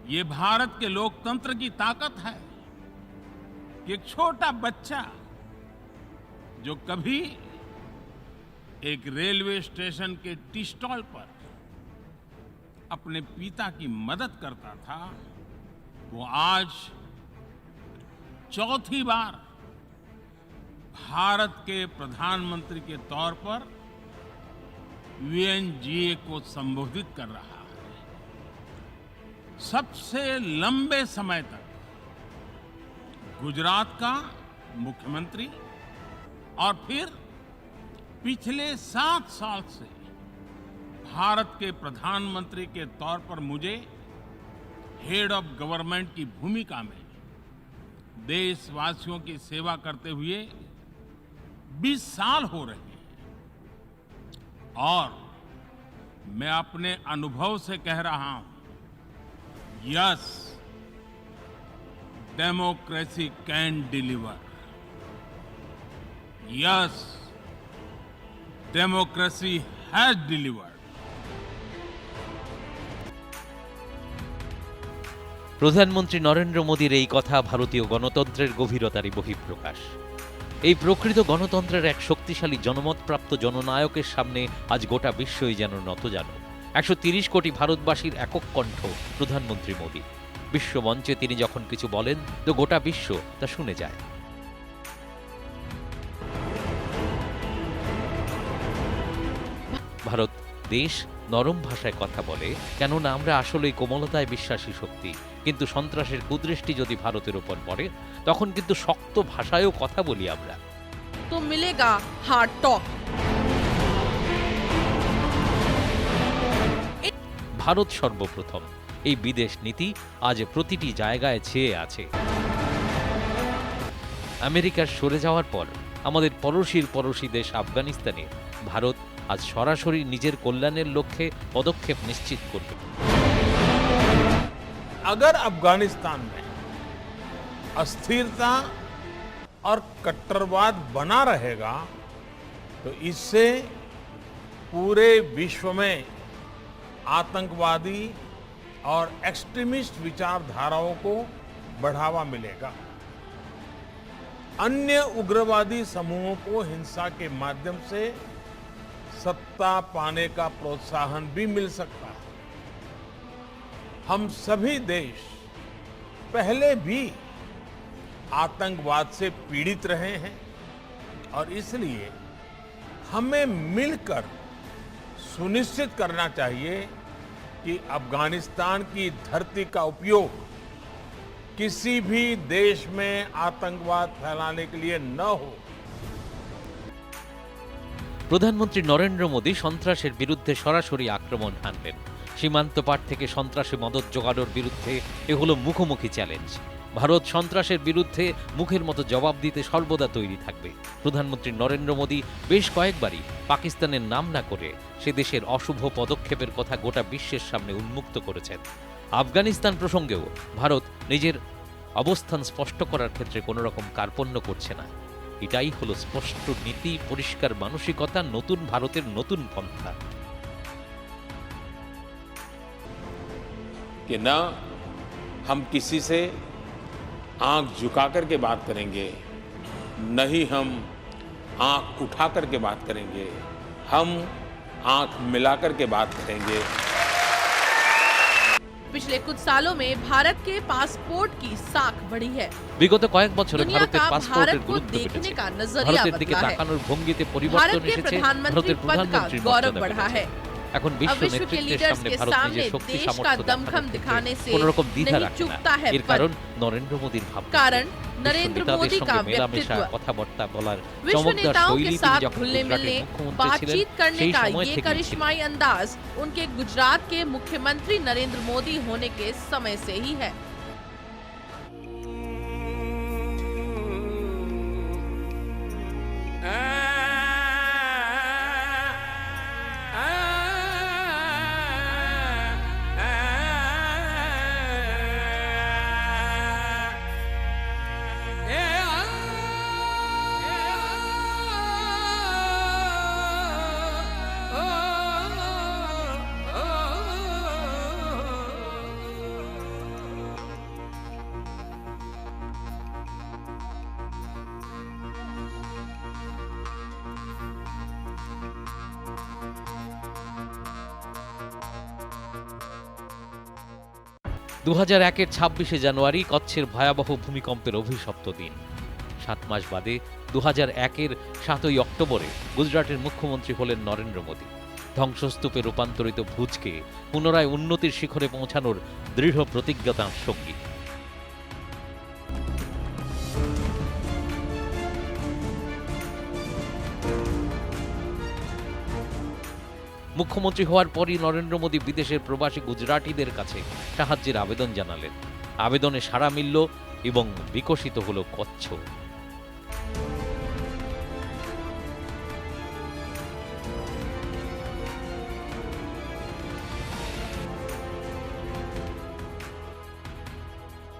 ये भारत के लोकतंत्र की ताकत है कि एक छोटा बच्चा जो कभी एक रेलवे स्टेशन के टी स्टॉल पर अपने पिता की मदद करता था, वो आज चौथी बार भारत के प्रधानमंत्री के तौर पर यूएनजीए को संबोधित कर रहा है। सबसे लंबे समय तक गुजरात का मुख्यमंत्री और फिर पिछले 7 साल से भारत के प्रधानमंत्री के तौर पर मुझे हेड ऑफ गवर्नमेंट की भूमिका में देशवासियों की सेवा करते हुए 20 साल हो रहे हैं और मैं अपने अनुभव से कह रहा हूं, yes, democracy can deliver. Yes, democracy has delivered. প্রধানমন্ত্রী নরেন্দ্র মোদীর এই কথা ভারতীয় গণতন্ত্রের গভীরতারই বহিঃপ্রকাশ। এই প্রকৃত গণতন্ত্রের এক শক্তিশালী জনমতপ্রাপ্ত জননায়কের সামনে আজ গোটা বিশ্বই যেন নতজানু। 130 কোটি ভারতবাসীর একক কণ্ঠ প্রধানমন্ত্রী মোদী। বিশ্বমঞ্চে তিনি যখন কিছু বলেন তো গোটা বিশ্ব তা শুনে যায়। ভারত দেশ নরম ভাষায় কথা বলে, কেননা আমরা আসলেই কোমলতায় বিশ্বাসী শক্তি। কিন্তু সন্ত্রাসের কুদৃষ্টি যদি ভারতের উপর পড়ে, তখন কিন্তু শক্ত ভাষায়ও কথা বলি আমরা। তো মিলেগা হার্ড টক। ভারত সর্বপ্রথম এই বিদেশ নীতি আজ প্রতিটি জায়গায় ছেয়ে আছে। আমেরিকার সরে যাওয়ার পর আমাদের পড়শি দেশ আফগানিস্তানে ভারত আজ সরাসরি নিজের কল্যাণের লক্ষ্যে পদক্ষেপ নিশ্চিত করবে। अगर अफगानिस्तान में अस्थिरता और कट्टरवाद बना रहेगा तो इससे पूरे विश्व में आतंकवादी और एक्सट्रीमिस्ट विचारधाराओं को बढ़ावा मिलेगा। अन्य उग्रवादी समूहों को हिंसा के माध्यम से सत्ता पाने का प्रोत्साहन भी मिल सकता है। हम सभी देश पहले भी आतंकवाद से पीड़ित रहे हैं और इसलिए हमें मिलकर सुनिश्चित करना चाहिए कि अफगानिस्तान की धरती का उपयोग किसी भी देश में आतंकवाद फैलाने के लिए न हो। প্রধানমন্ত্রী নরেন্দ্র মোদী সন্ত্রাসের বিরুদ্ধে সরাসরি আক্রমণ হানবেন। সীমান্ত পার থেকে সন্ত্রাসে মদত জোগানোর বিরুদ্ধে এ হলো মুখোমুখি চ্যালেঞ্জ। ভারত সন্ত্রাসের বিরুদ্ধে মুখের মতো জবাব দিতে সর্বদা তৈরি থাকবে। প্রধানমন্ত্রী নরেন্দ্র মোদী বেশ কয়েকবারই পাকিস্তানের নাম না করে সে দেশের অশুভ পদক্ষেপের কথা গোটা বিশ্বের সামনে উন্মুক্ত করেছেন। আফগানিস্তান প্রসঙ্গেও ভারত নিজের অবস্থান স্পষ্ট করার ক্ষেত্রে কোনো রকম কার্পণ্য করছে না। এটাই হলো স্পষ্ট নীতি, পরিষ্কার মানসিকতা, নতুন ভারতের নতুন পন্থা। कि न हम किसी से आंख झुका करके बात करेंगे, न ही हम आंख उठा करके बात करेंगे, हम आंख मिला करके बात करेंगे। पिछले कुछ सालों में भारत के पासपोर्ट की साख बढ़ी है। বিগত কয়েক বছরে दुनिया ভারতের का পাসপোর্টের भारत को গুরুত্ব देखने বেড়েছে। का नजरिया ভারতের দিকে बदला है। তাকানোর ভঙ্গিতে भारत পরিবর্তন के এসেছে। प्रधानमंत्री ভারতের पद का প্রধানমন্ত্রীর गौरव মর্যাদা बढ़ा বেড়েছে। है। এখন अब বিশ্ব विश्व के নেতৃত্বের लीडर्स সামনে के ভারত सामने নিজের শক্তি देश का সামর্থ্য दमखम দেখানোর दिखाने ক্ষেত্রে से কোনো রকম দ্বিধা नहीं রাখে चूकता না। है এর पद। কারণ নরেন্দ্র মোদীর ভাবনা। कारण বিশ্ব नरेंद्र নেতাদের मोदी का সঙ্গে মেলামেশা, व्यक्तित्व। কথাবার্তা বলার विश्व চমকদার नेताओं শৈলী के তিনি साथ যখন घुलने গুজরাটের मिलने, মুখ্যমন্ত্রী ছিলেন बातचीत करने সেই का সময় ये থেকেই ছিল। करिश्माई अंदाज उनके गुजरात के मुख्यमंत्री नरेंद्र मोदी होने के समय से ही है। 2001-এর 26শে জানুয়ারি কচ্ছের ভয়াবহ ভূমিকম্পের অভিশপ্ত দিন। 7 মাস বাদে 2001-এর 7ই অক্টোবরে গুজরাটের মুখ্যমন্ত্রী হলেন নরেন্দ্র মোদী। ধ্বংসস্তূপে রূপান্তরিত ভুজকে পুনরায় উন্নতির শিখরে পৌঁছানোর দৃঢ় প্রতিজ্ঞা তাঁর সঙ্গী। মুখ্যমন্ত্রী হওয়ার পরই নরেন্দ্র মোদী বিদেশের প্রবাসী গুজরাটিদের কাছে সাহায্যের আবেদন জানালেন। আবেদনে সাড়া মিলল এবং বিকশিত হল কচ্ছ।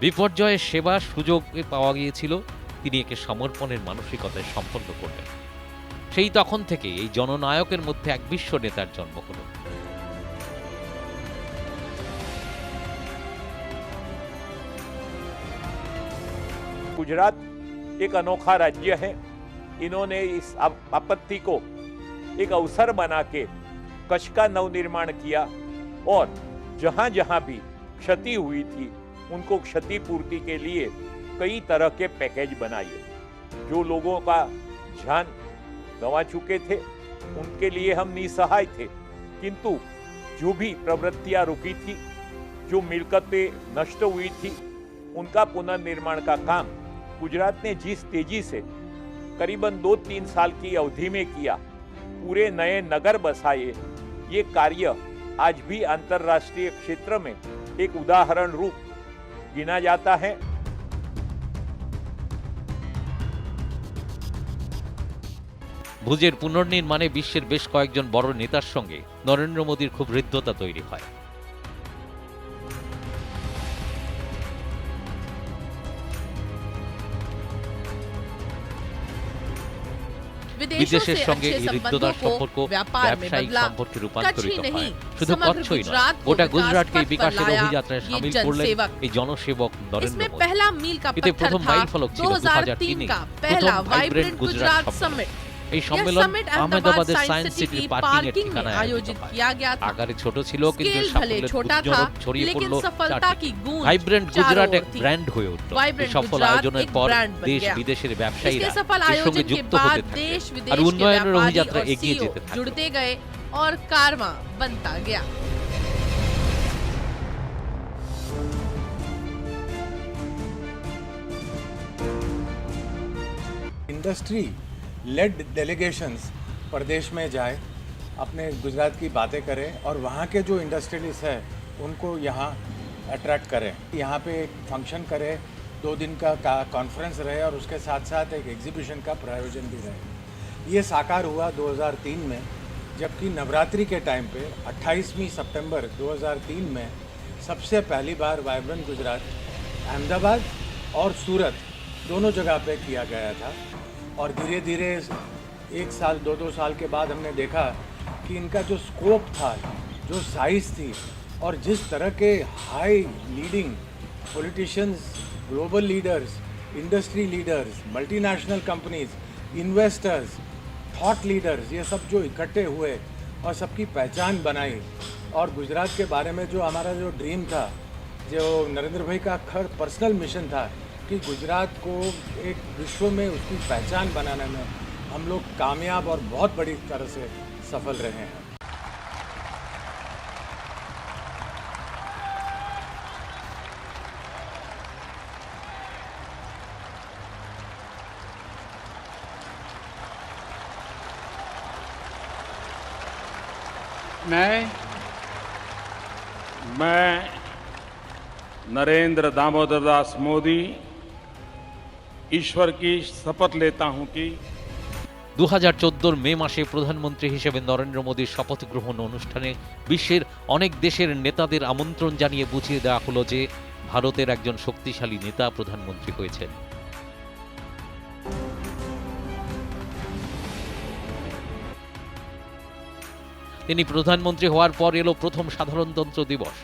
বিপর্যয়ের সেবা সুযোগ পাওয়া গিয়েছিল, তিনি একে সমর্পণের মানসিকতায় সম্পন্ন করলেন। সেই তখন থেকে এই জননায়কের মধ্যে এক বিশ্ব নেতার জন্ম হল। गुजरात एक अनोखा राज्य है। इन्होंने इस आपत्ति को एक अवसर बना के कच्छ का नवनिर्माण किया और जहां जहां भी क्षति हुई थी उनको क्षतिपूर्ति के लिए कई तरह के पैकेज बनाए। जो लोगों का जान गंवा चुके थे उनके लिए हम निसहाय थे, किंतु जो भी प्रवृत्तियां रुकी थी, जो मिलकतें नष्ट हुई थी, उनका पुनर्निर्माण का काम गुजरात ने जिस तेजी से करीबन 2-3 साल की अवधि में किया, पूरे नए नगर बसाए, ये कार्य आज भी अंतर्राष्ट्रीय क्षेत्र में एक उदाहरण रूप गिना जाता है। ভুজের পুনর্নির্মাণে বিশ্বের বেশ কয়েকজন বড় নেতার সঙ্গে নরেন্দ্র মোদীর খুব হৃদ্যতা তৈরি হয়। বিদেশের সঙ্গে এই হৃদ্যতার সম্পর্ক ব্যবসায়িক সম্পর্কে রূপান্তরিত হয়। শুধু কচ্ছই নয়, গোটা গুজরাটকে বিকাশের অভিযাত্রায় সামিল করলেন এই জনসেবক নরেন্দ্র মোদী। এতে প্রথম মাইলফলক ছিল 2003-এ প্রথম ভাইব্রেন্ট গুজরাট সম্মেলন। এই সম্মেলন আহমেদাবাদের সায়েন্স সিটির পার্কিং এর ঠিকানায় আয়োজিত হয়। আকারে ছোট ছিল কিন্তু সাফল্যের গুঞ্জন ছড়িয়ে পড়ল চারদিকে। ভাইব্রেন্ট গুজরাট এক ব্র্যান্ড হয়ে উঠল। এই সফল আয়োজনের পর দেশ বিদেশের ব্যবসায়ীরা এর সঙ্গে যুক্ত হতে থাকে আর উন্নয়নের অভিযাত্রা এগিয়ে যেতে থাকে। जुड़ते गए और कारवां बनता गया। इंडस्ट्री लेड डेलीगेशंस प्रदेश में जाए, अपने गुजरात की बातें करें और वहाँ के जो इंडस्ट्रियलिस्ट है उनको यहाँ अट्रैक्ट करें। यहाँ पे एक फंक्शन करें, 2 दिन का कॉन्फ्रेंस रहे और उसके साथ साथ एक एग्जीबिशन का प्रायोजन भी रहे। ये साकार हुआ 2003 में, जबकि नवरात्रि के टाइम पे 28 सितंबर 2003 में सबसे पहली बार वाइब्रेंट गुजरात अहमदाबाद और सूरत दोनों जगह पे किया गया था। और धीरे धीरे 1 साल 2 साल के बाद हमने देखा कि इनका जो स्कोप था, जो साइज़ थी और जिस तरह के high leading politicians, global leaders, industry leaders, multinational companies, investors, thought leaders, ये सब जो इकट्ठे हुए और सबकी पहचान बनाई। और गुजरात के बारे में जो हमारा जो ड्रीम था, जो नरेंद्र भाई का पर्सनल मिशन था कि गुजरात को एक विश्व में उसकी पहचान बनाने में हम लोग कामयाब और बहुत बड़ी तरह से सफल रहे हैं। मैं नरेंद्र दामोदर दास मोदी ईश्वर की शपथ लेता हूं कि 2014 মে মাসে প্রধানমন্ত্রী হিসেবে নরেন্দ্র মোদীর শপথ গ্রহণ অনুষ্ঠানে বিশ্বের অনেক দেশের নেতাদের আমন্ত্রণ জানিয়ে বুঝিয়ে দেওয়া হলো যে ভারতের একজন শক্তিশালী নেতা প্রধানমন্ত্রী হয়েছেন। তিনি প্রধানমন্ত্রী হওয়ার পর এলো প্রথম সাধারণতন্ত্র দিবস।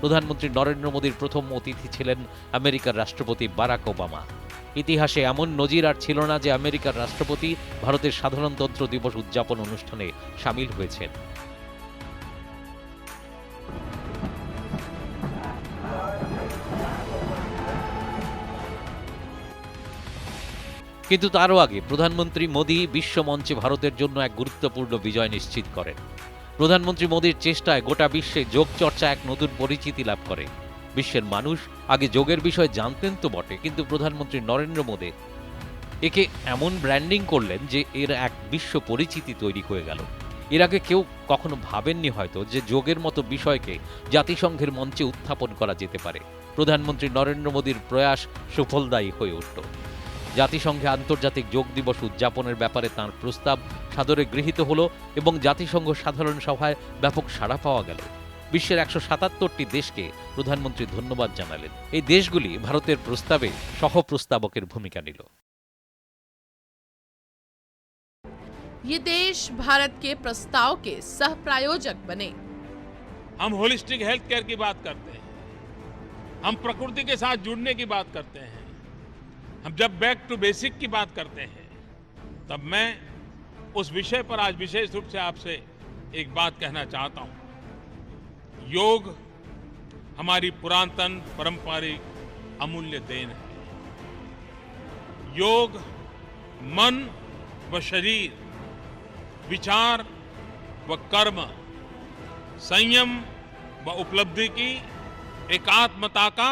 প্রধানমন্ত্রী নরেন্দ্র মোদীর প্রথম অতিথি ছিলেন আমেরিকার রাষ্ট্রপতি বারাক ওবামা। ইতিহাসে এমন নজির আর ছিল না যে আমেরিকার রাষ্ট্রপতি ভারতের সাধারণতন্ত্র দিবস উদযাপন অনুষ্ঠানে সামিল হয়েছেন। কিন্তু তারও আগে প্রধানমন্ত্রী মোদী বিশ্ব মঞ্চে ভারতের জন্য এক গুরুত্বপূর্ণ বিজয় নিশ্চিত করেন। প্রধানমন্ত্রী মোদীর চেষ্টায় গোটা বিশ্বে যোগ চর্চা এক নতুন পরিচিতি লাভ করে। বিশ্বের মানুষ আগে যোগের বিষয়ে জানতেন তো বটে, কিন্তু প্রধানমন্ত্রী নরেন্দ্র মোদী একে এমন ব্র্যান্ডিং করলেন যে এর এক বিশ্ব পরিচিতি তৈরি হয়ে গেল। এর আগে কেউ কখনো ভাবেননি হয়তো যে যোগের মতো বিষয়কে জাতিসংঘের মঞ্চে উত্থাপন করা যেতে পারে। প্রধানমন্ত্রী নরেন্দ্র মোদীর প্রয়াস সুফলদায়ী হয়ে উঠল। জাতিসংঘে আন্তর্জাতিক যোগ দিবস উদযাপনের ব্যাপারে তাঁর প্রস্তাব সাদরে গৃহীত হল এবং জাতিসংঘ সাধারণ সভায় ব্যাপক সাড়া পাওয়া গেল। বিশ্বের 177টি দেশকে প্রধানমন্ত্রী ধন্যবাদ জানালেন। এই দেশগুলি ভারতের প্রস্তাবে সহ-প্রস্তাবকের ভূমিকা নিল। ये देश भारत के प्रस्ताव के सह प्रायोजक बने। हम होलिस्टिक हेल्थ केयर की बात करते हैं, हम प्रकृति के साथ जुड़ने की बात करते हैं, हम जब बैक टू बेसिक की बात करते हैं, तब मैं उस विषय पर आज विशेष रूप से आपसे एक बात कहना चाहता हूं। योग हमारी पुरातन पारंपरिक अमूल्य देन है। योग मन व शरीर, विचार व कर्म, संयम व उपलब्धि की एकात्मता का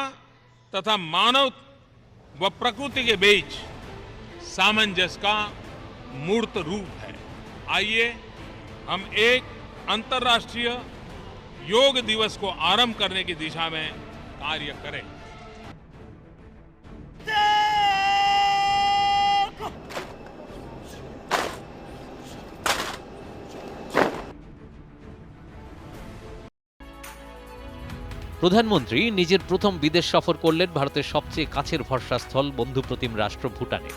तथा मानव व प्रकृति के बीच सामंजस्य का मूर्त रूप है। आइए हम एक अंतर्राष्ट्रीय योग दिवस को आरंभ करने की दिशा में कार्य करें। প্রধানমন্ত্রী নিজের প্রথম বিদেশ সফর করলেন ভারতের সবচেয়ে কাছের ভরসাস্থল বন্ধুপ্রতিম রাষ্ট্র ভুটানে।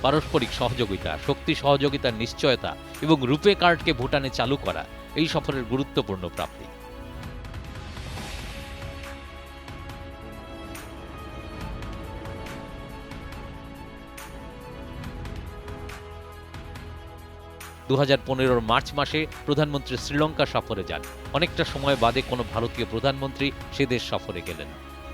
পারস্পরিক সহযোগিতা, শক্তি সহযোগিতার নিশ্চয়তা এবং রুপে কার্ডকে ভুটানে চালু করা এই সফরের গুরুত্বপূর্ণ প্রাপ্তি। দু 2015 মার্চ মাসে প্রধানমন্ত্রী শ্রীলঙ্কা সফরে যান। অনেকটা সময় বাদে কোনো ভারতীয় প্রধানমন্ত্রী সে দেশ সফরে গেলেন।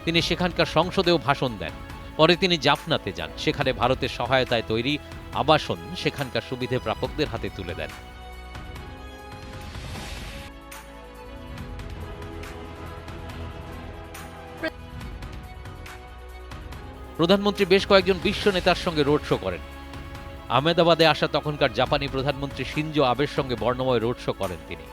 তিনি সেখানকার সংসদেও ভাষণ দেন। পরে তিনি জাফনাতে যান, সেখানে ভারতের সহায়তায় তৈরি আবাসন সেখানকার সুবিধে প্রাপকদের হাতে তুলে দেন। প্রধানমন্ত্রী বেশ কয়েকজন বিশ্ব নেতার সঙ্গে রোড শো করেন। আহমেদাবাদে আসা তখনকার জাপানি প্রধানমন্ত্রী শিনজো আবের সঙ্গে বর্ণময় রোড শো করেন তিনি।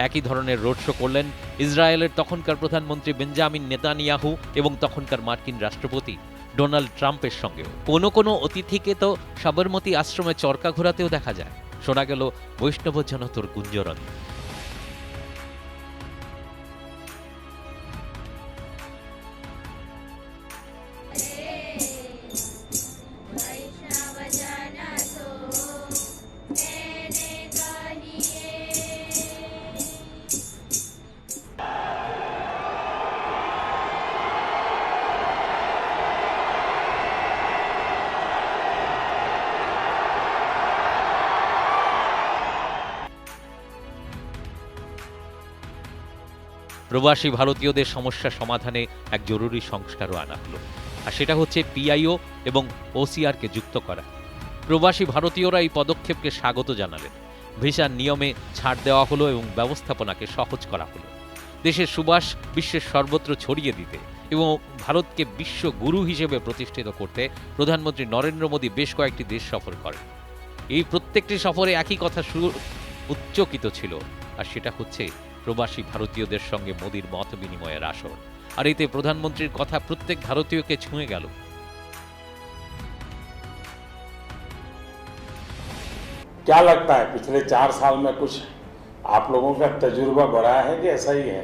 একই ধরনের রোড শো করলেন ইসরায়েলের তখনকার প্রধানমন্ত্রী বেঞ্জামিন নেতানিয়াহু এবং তখনকার মার্কিন রাষ্ট্রপতি ডোনাল্ড ট্রাম্পের সঙ্গেও। কোনো অতিথিকে তো সাবরমতী আশ্রমে চরকা ঘোরাতেও দেখা যায়। শোনা গেল বৈষ্ণব জনতর গুঞ্জরণ। প্রবাসী ভারতীয়দের সমস্যা সমাধানে এক জরুরি সংস্কারও আনা হলো, আর সেটা হচ্ছে পিআইও এবং ওসিআরকে যুক্ত করা। প্রবাসী ভারতীয়রা এই পদক্ষেপকে স্বাগত জানালেন। ভিসার নিয়মে ছাড় দেওয়া হলো এবং ব্যবস্থাপনাকে সহজ করা হলো। দেশের সুবাস বিশ্বের সর্বত্র ছড়িয়ে দিতে এবং ভারতকে বিশ্ব গুরু হিসেবে প্রতিষ্ঠিত করতে প্রধানমন্ত্রী নরেন্দ্র মোদী বেশ কয়েকটি দেশ সফর করেন। এই প্রত্যেকটি সফরে একই কথা উচ্চকিত ছিল, আর সেটা হচ্ছে প্রবাসী ভারতীয়দের সঙ্গে মোদীর মত বিনিময়ের আসর। আর এতে প্রধানমন্ত্রীর কথা প্রত্যেক ভারতীয়কে ছুঁয়ে গেল। क्या लगता है पिछले 4 साल में कुछ आप लोगों का तजुर्बा बढ़ा है कि ऐसा ही है?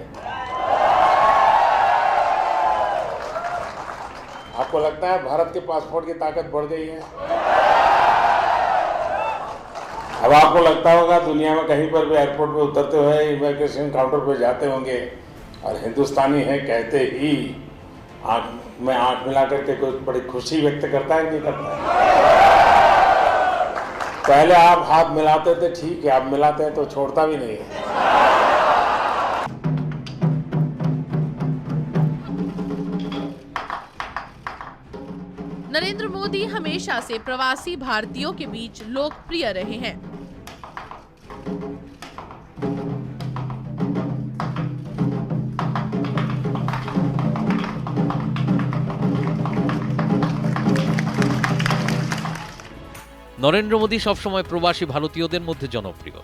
आपको लगता है भारत के पासपोर्ट की ताकत बढ़ गई है? अब आपको लगता होगा दुनिया में कहीं पर भी एयरपोर्ट पे उतरते हुए इमिग्रेशन काउंटर पे जाते होंगे और हिंदुस्तानी है कहते ही आंख में आंख मिला करके कोई बड़ी खुशी व्यक्त करता है नहीं करता है? पहले आप हाथ मिलाते थे, ठीक है, आप मिलाते हैं तो छोड़ता भी नहीं है। नरेंद्र मोदी मोदी हमेशा से प्रवासी भारतीयों के बीच लोकप्रिय रहे हैं। নরেন্দ্র মোদী সবসময় প্রবাসী ভারতীয়দের মধ্যে জনপ্রিয়।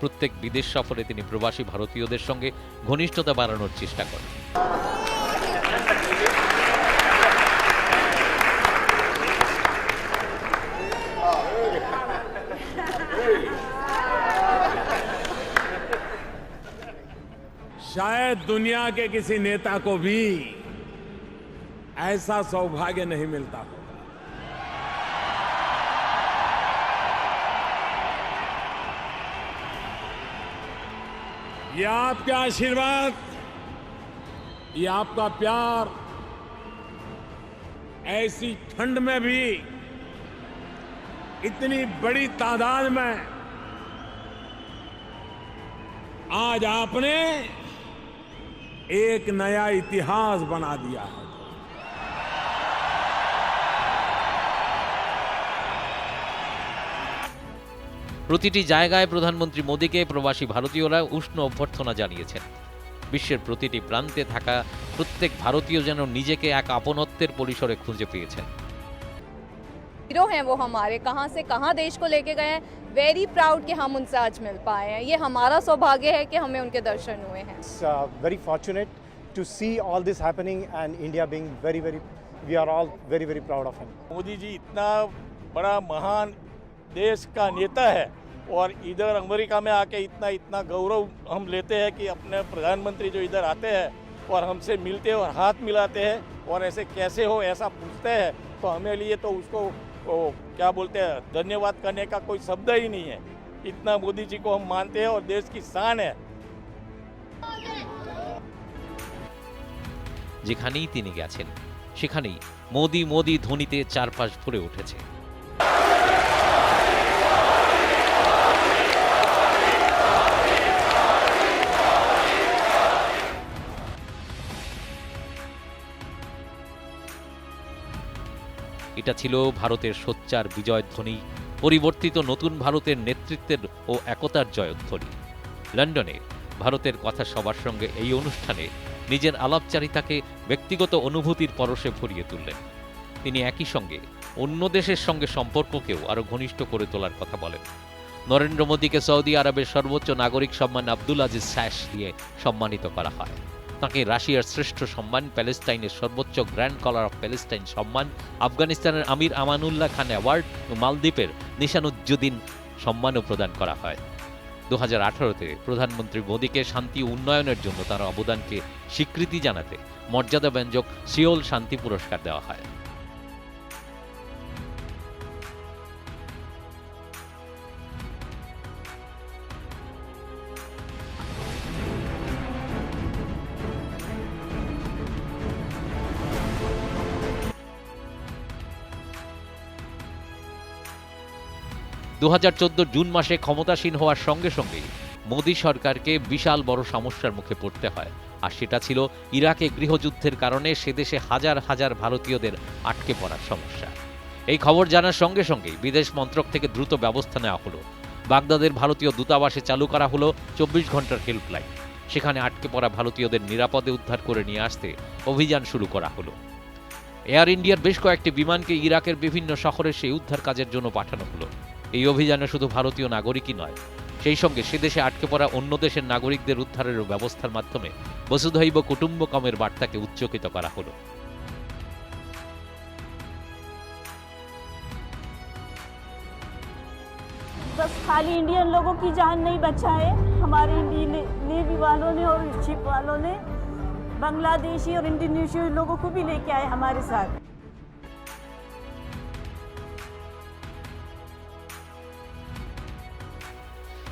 প্রত্যেক বিদেশ সফরে তিনি প্রবাসী ভারতীয়দের সঙ্গে ঘনিষ্ঠতা বাড়ানোর চেষ্টা করেন। शायद दुनिया के किसी नेता को भी ऐसा सौभाग्य नहीं मिलता होगा। ये आपके आशीर्वाद, ये आपका प्यार ऐसी ठंड में भी इतनी बड़ी तादाद में आज आपने एक नया इतिहास बना दिया है। প্রতিটি জায়গায় প্রধানমন্ত্রী মোদীকে প্রবাসী ভারতীয়রা উষ্ণ অভ্যর্থনা জানিয়েছেন। বিশ্বের প্রতিটি প্রান্তে থাকা প্রত্যেক ভারতীয় যেন নিজেকে এক আপনত্বের পরিসরে খুঁজে পেয়েছেন। हीरो हैं वो हमारे, कहाँ से कहाँ देश को लेके गए हैं। वेरी प्राउड कि हम उनसे आज मिल पाए हैं। ये हमारा सौभाग्य है कि हमें उनके दर्शन हुए हैं। Very fortunate to see all this happening and India being we are all very proud of him. Modi ji इतना बड़ा महान देश का नेता है और इधर अमेरिका में आके इतना गौरव हम लेते हैं कि अपने प्रधानमंत्री जो इधर आते हैं और हमसे मिलते हैं और हाथ मिलाते हैं और ऐसे कैसे हो ऐसा पूछते हैं, तो हमें लिए तो उसको क्या बोलते हैं, धन्यवाद करने का कोई शब्द ही नहीं है। इतना मोदी जी को हम मानते हैं और देश की शान है। যেখানেই তিনি গেছেন সেখানেই মোদি মোদি ধ্বনিতে চারপাশ ভরে উঠেছে। এটা ছিল ভারতের সোচ্চার বিজয়ধ্বনি, পরিবর্তিত নতুন ভারতের নেতৃত্বের ও একতার জয়ধ্বনি। লন্ডনে ভারতের কথা সবার সঙ্গে এই অনুষ্ঠানে নিজের আলাপচারিতাকে ব্যক্তিগত অনুভূতির পরশে ভরিয়ে তুললেন। তিনি একই সঙ্গে অন্য দেশের সঙ্গে সম্পর্ককেও আরও ঘনিষ্ঠ করে তোলার কথা বলেন। নরেন্দ্র মোদীকে সৌদি আরবের সর্বোচ্চ নাগরিক সম্মান আব্দুল আজিজ স্যাশ দিয়ে সম্মানিত করা হয়। তাকে রাশিয়ার শ্রেষ্ঠ সম্মান, প্যালেস্টাইনের সর্বোচ্চ গ্র্যান্ড কলার অফ প্যালেস্টাইন সম্মান, আফগানিস্তানের আমির আমানুল্লাহ খান অ্যাওয়ার্ড ও মালদ্বীপের নিশানুজ্জুদ্দিন সম্মানও প্রদান করা হয়। 2018-তে প্রধানমন্ত্রী মোদীকে শান্তি উন্নয়নের জন্য তার অবদানকে স্বীকৃতি জানাতে মর্যাদাব্যঞ্জক সিওল শান্তি পুরস্কার দেওয়া হয়। জুন মাসে ক্ষমতাসীন হওয়ার সঙ্গে সঙ্গে মোদী সরকারকে বিশাল বড় সমস্যার মুখে পড়তে হয়, আর সেটা ছিল ইরাকে গৃহযুদ্ধের কারণে সেদেশে হাজার হাজার ভারতীয়দের আটকে পড়ার সমস্যা। এই খবর জানার সঙ্গে সঙ্গেই বিদেশ মন্ত্রক থেকে দ্রুত ব্যবস্থা নেওয়া হলো। বাগদাদের ভারতীয় দূতাবাসে চালু করা হলো 24 ঘন্টার হেল্পলাইন। সেখানে আটকে পড়া ভারতীয়দের নিরাপদে উদ্ধার করে নিয়ে আসতে অভিযান শুরু করা হলো। এয়ার ইন্ডিয়ার বেশ কয়েকটি বিমানকে ইরাকের বিভিন্ন শহরে সেই উদ্ধার কাজের জন্য পাঠানো হলো। এই অভিযানে শুধু ভারতীয় নাগরিকই নয়, সেই সঙ্গে সেদেশে আটকে পড়া অন্য দেশের নাগরিকদের উদ্ধারের ব্যবস্থার মাধ্যমে বসুধৈব কুটুম্বকমের বার্তাকে উচ্চকিত করা হলো। बस खाली इंडियन लोगों की जान नहीं बचाए, हमारे नेवी वालों ने और शिप वालों ने बांग्लादेशी और इंडोनेशियाई लोगों को भी लेके आए हमारे साथ।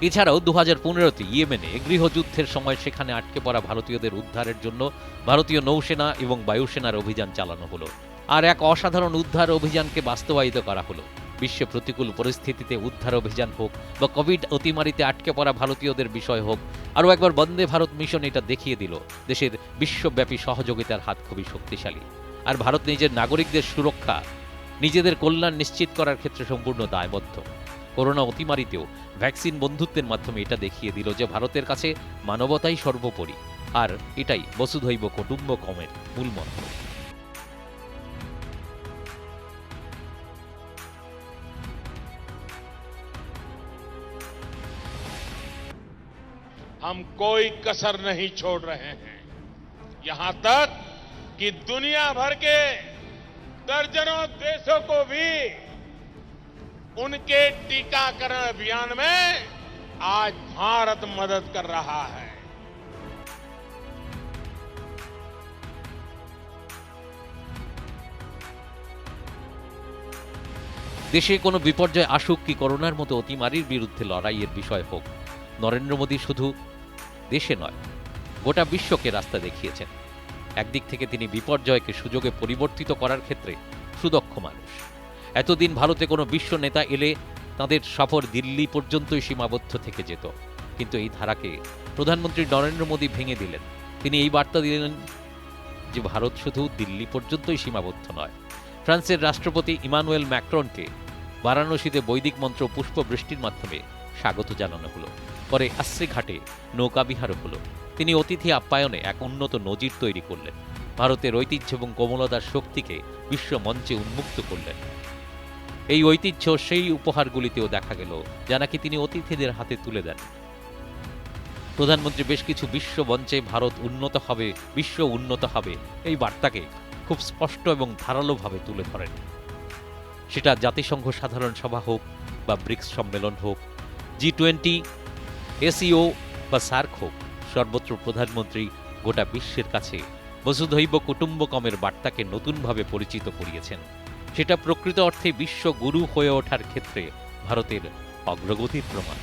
এছাড়াও 2015-তে ইয়েমেনে গৃহযুদ্ধের সময় সেখানে আটকে পড়া ভারতীয়দের উদ্ধারের জন্য ভারতীয় নৌসেনা এবং বায়ুসেনার অভিযান চালানো হলো। আর এক অসাধারণ উদ্ধার অভিযানকে বাস্তবায়িত করা হলো। বিশ্বে প্রতিকূল পরিস্থিতিতে উদ্ধার অভিযান হোক বা কোভিড অতিমারিতে আটকে পড়া ভারতীয়দের বিষয় হোক, আরও একবার বন্দে ভারত মিশন এটা দেখিয়ে দিল দেশের বিশ্বব্যাপী সহযোগিতার হাত খুবই শক্তিশালী। আর ভারত নিজের নাগরিকদের সুরক্ষা নিজেদের কল্যাণ নিশ্চিত করার ক্ষেত্রে সম্পূর্ণ দায়বদ্ধ। করোনা অতিমারিতেও ভ্যাকসিন বন্ধুত্বের মাধ্যমে এটা দেখিয়ে দিল যে ভারতের কাছে মানবতাই সর্বোপরি, আর এটাই বসুধৈব কুটুম্বকমের মূল মন্ত্র। हम कोई कसर नहीं छोड़ रहे हैं, यहां तक कि दुनिया भर के दर्जनों देशों को भी उनके टीकाकरण अभियान में आज भारत मदद कर रहा है। দেশে কোনো বিপর্যয় আসুক কি করোনার মতো অতিমারির বিরুদ্ধে লড়াইয়ের বিষয় হোক, নরেন্দ্র মোদী শুধু দেশে নয় গোটা বিশ্বকে রাস্তা দেখিয়েছেন। একদিক থেকে তিনি বিপর্যয়কে সুযোগে পরিবর্তিত করার ক্ষেত্রে সুদক্ষ মানুষ। এতদিন ভারতে কোনো বিশ্ব নেতা এলে তাদের সফর দিল্লি পর্যন্তই সীমাবদ্ধ থেকে যেত, কিন্তু এই ধারাকে প্রধানমন্ত্রী নরেন্দ্র মোদী ভেঙে দিলেন। তিনি এই বার্তা দিলেন যে ভারত শুধু দিল্লি পর্যন্তই সীমাবদ্ধ নয়। ফ্রান্সের রাষ্ট্রপতি ইমানুয়েল ম্যাক্রনকে বারাণসীতে বৈদিক মন্ত্র পুষ্পবৃষ্টির মাধ্যমে স্বাগত জানানো হলো। পরে আশ্রীঘাটে নৌকাবিহারও হলো। তিনি অতিথি আপ্যায়নে এক উন্নত নজির তৈরি করলেন, ভারতের ঐতিহ্য এবং কোমলতার শক্তিকে বিশ্ব মঞ্চে উন্মুক্ত করলেন। এই ঐতিহ্য সেই উপহারগুলিতেও দেখা গেল যা নাকি তিনি অতিথিদের হাতে তুলে দেন। প্রধানমন্ত্রী বেশ কিছু বিশ্ব মঞ্চে ভারত উন্নত হবে, বিশ্ব উন্নত হবে এই বার্তাকে খুব স্পষ্ট এবং ধারালোভাবে তুলে ধরেন। সেটা জাতিসংঘ সাধারণ সভা হোক বা ব্রিক্স সম্মেলন হোক, G20, SEO বা সার্ক হোক, সর্বত্র প্রধানমন্ত্রী গোটা বিশ্বের কাছে বসুধৈব কুটুম্বকমের বার্তাকে নতুনভাবে পরিচিত করিয়েছেন। সেটা প্রকৃত অর্থে বিশ্ব গুরু হয়ে ওঠার ক্ষেত্রে ভারতের অগ্রগতির প্রমাণ।